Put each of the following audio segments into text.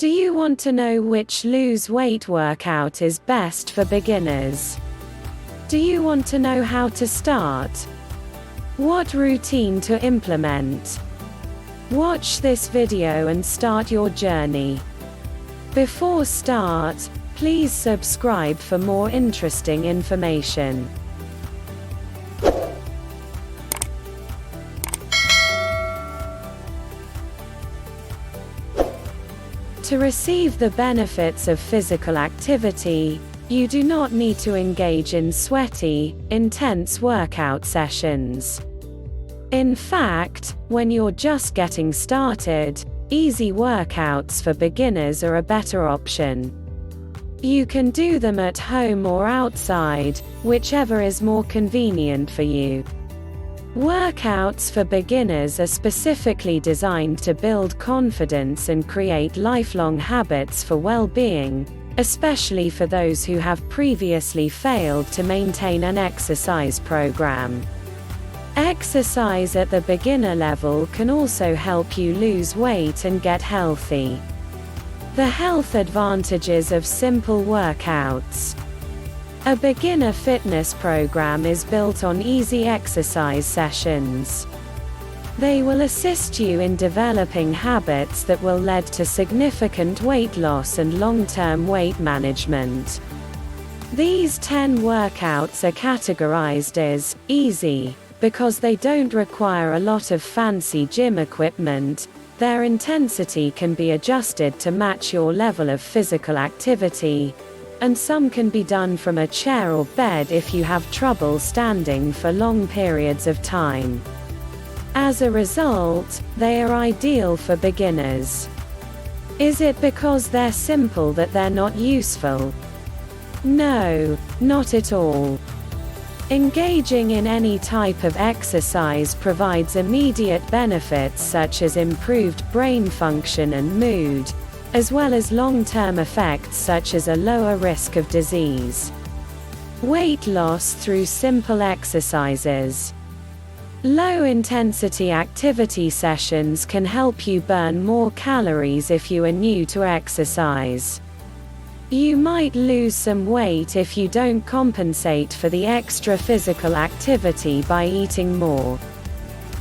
Do you want to know which lose weight workout is best for beginners? Do you want to know how to start? What routine to implement? Watch this video and start your journey. Before start, please subscribe for more interesting information. To receive the benefits of physical activity, you do not need to engage in sweaty, intense workout sessions. In fact, when you're just getting started, easy workouts for beginners are a better option. You can do them at home or outside, whichever is more convenient for you. Workouts for beginners are specifically designed to build confidence and create lifelong habits for well-being, especially for those who have previously failed to maintain an exercise program. Exercise at the beginner level can also help you lose weight and get healthy. The health advantages of simple workouts. A beginner fitness program is built on easy exercise sessions. They will assist you in developing habits that will lead to significant weight loss and long-term weight management. These 10 workouts are categorized as easy because they don't require a lot of fancy gym equipment. Their intensity can be adjusted to match your level of physical activity, and some can be done from a chair or bed if you have trouble standing for long periods of time. As a result, they are ideal for beginners. Is it because they're simple that they're not useful? No, not at all. Engaging in any type of exercise provides immediate benefits such as improved brain function and mood, as well as long-term effects such as a lower risk of disease. Weight loss through simple exercises. Low-intensity activity sessions can help you burn more calories if you are new to exercise. You might lose some weight if you don't compensate for the extra physical activity by eating more.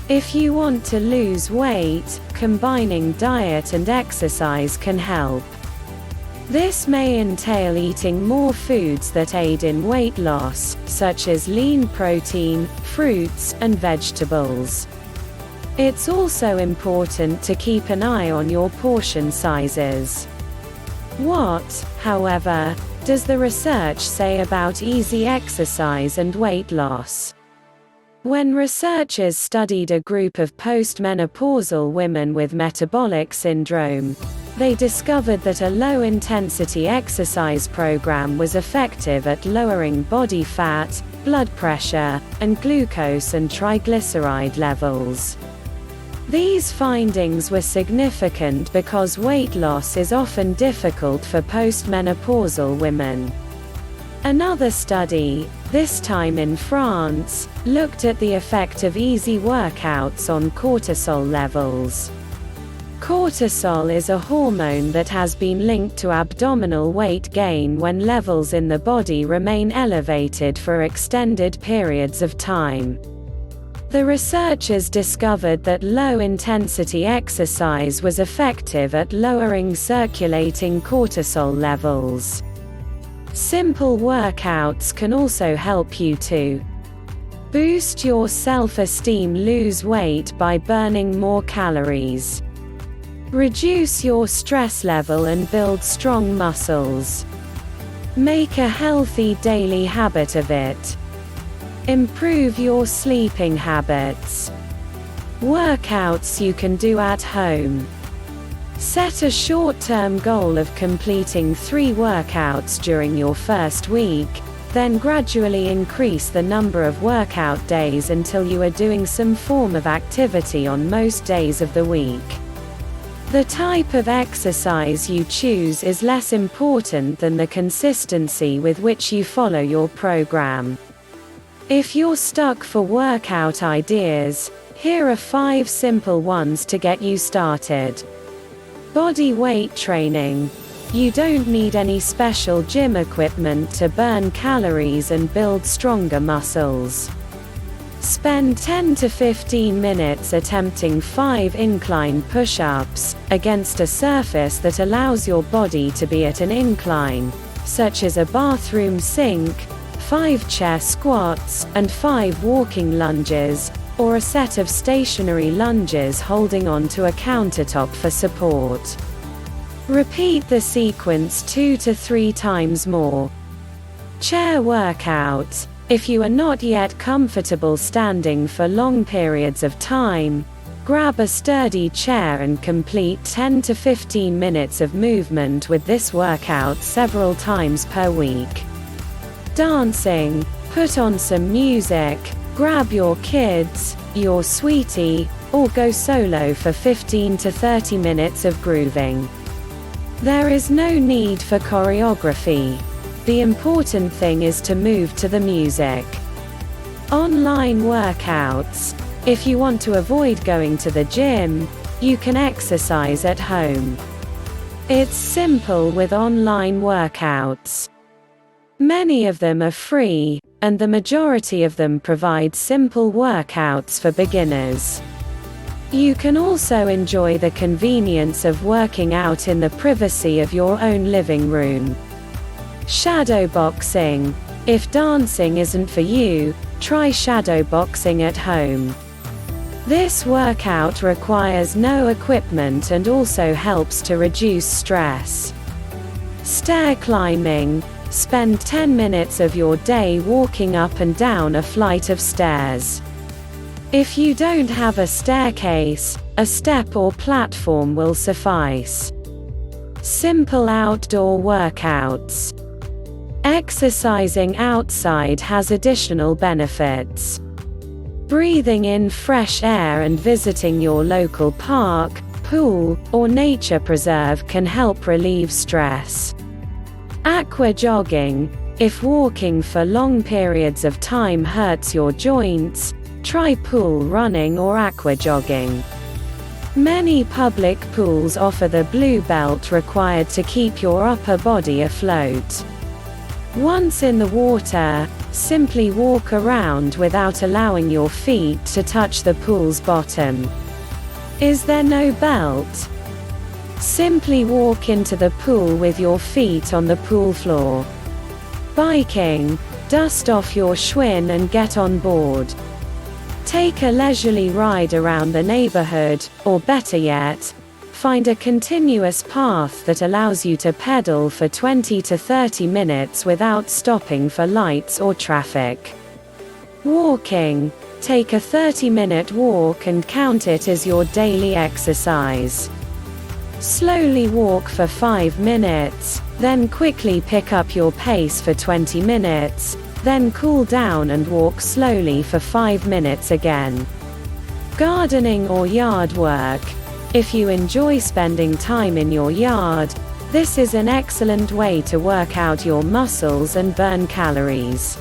If you want to lose weight, combining diet and exercise can help. This may entail eating more foods that aid in weight loss, such as lean protein, fruits, and vegetables. It's also important to keep an eye on your portion sizes. What, however, does the research say about easy exercise and weight loss? When researchers studied a group of postmenopausal women with metabolic syndrome, they discovered that a low-intensity exercise program was effective at lowering body fat, blood pressure, and glucose and triglyceride levels. These findings were significant because weight loss is often difficult for postmenopausal women. Another study, this time in France, looked at the effect of easy workouts on cortisol levels. Cortisol is a hormone that has been linked to abdominal weight gain when levels in the body remain elevated for extended periods of time. The researchers discovered that low-intensity exercise was effective at lowering circulating cortisol levels. Simple workouts can also help you to boost your self-esteem, lose weight by burning more calories, reduce your stress level and build strong muscles, make a healthy daily habit of it, improve your sleeping habits, workouts you can do at home. Set a short-term goal of completing 3 workouts during your first week, then gradually increase the number of workout days until you are doing some form of activity on most days of the week. The type of exercise you choose is less important than the consistency with which you follow your program. If you're stuck for workout ideas, here are 5 simple ones to get you started. Body weight training. You don't need any special gym equipment to burn calories and build stronger muscles. Spend 10 to 15 minutes attempting 5 incline push-ups against a surface that allows your body to be at an incline, such as a bathroom sink, 5 chair squats, and 5 walking lunges, or a set of stationary lunges holding onto a countertop for support. Repeat the sequence 2 to 3 times more. Chair workout. If you are not yet comfortable standing for long periods of time, grab a sturdy chair and complete 10 to 15 minutes of movement with this workout several times per week. Dancing. Put on some music, grab your kids, your sweetie, or go solo for 15 to 30 minutes of grooving. There is no need for choreography. The important thing is to move to the music. Online workouts. If you want to avoid going to the gym, you can exercise at home. It's simple with online workouts. Many of them are free, and the majority of them provide simple workouts for beginners. You can also enjoy the convenience of working out in the privacy of your own living room. Shadowboxing. If dancing isn't for you, try shadowboxing at home. This workout requires no equipment and also helps to reduce stress. Stair climbing. Spend 10 minutes of your day walking up and down a flight of stairs. If you don't have a staircase, a step or platform will suffice. Simple outdoor workouts. Exercising outside has additional benefits. Breathing in fresh air and visiting your local park, pool, or nature preserve can help relieve stress. Aqua jogging. If walking for long periods of time hurts your joints, try pool running or aqua jogging. Many public pools offer the blue belt required to keep your upper body afloat. Once in the water, simply walk around without allowing your feet to touch the pool's bottom. Is there no belt? Simply walk into the pool with your feet on the pool floor. Biking. Dust off your Schwinn and get on board. Take a leisurely ride around the neighborhood, or better yet, find a continuous path that allows you to pedal for 20 to 30 minutes without stopping for lights or traffic. Walking. Take a 30-minute walk and count it as your daily exercise. Slowly walk for 5 minutes, then quickly pick up your pace for 20 minutes, then cool down and walk slowly for 5 minutes again. Gardening or yard work. If you enjoy spending time in your yard, this is an excellent way to work out your muscles and burn calories.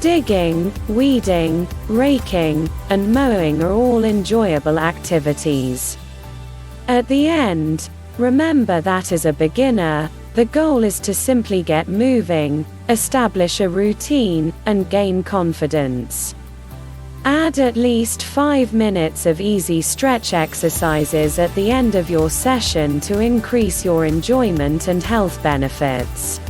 Digging, weeding, raking, and mowing are all enjoyable activities. At the end, remember that as a beginner, the goal is to simply get moving, establish a routine, and gain confidence. Add at least 5 minutes of easy stretch exercises at the end of your session to increase your enjoyment and health benefits.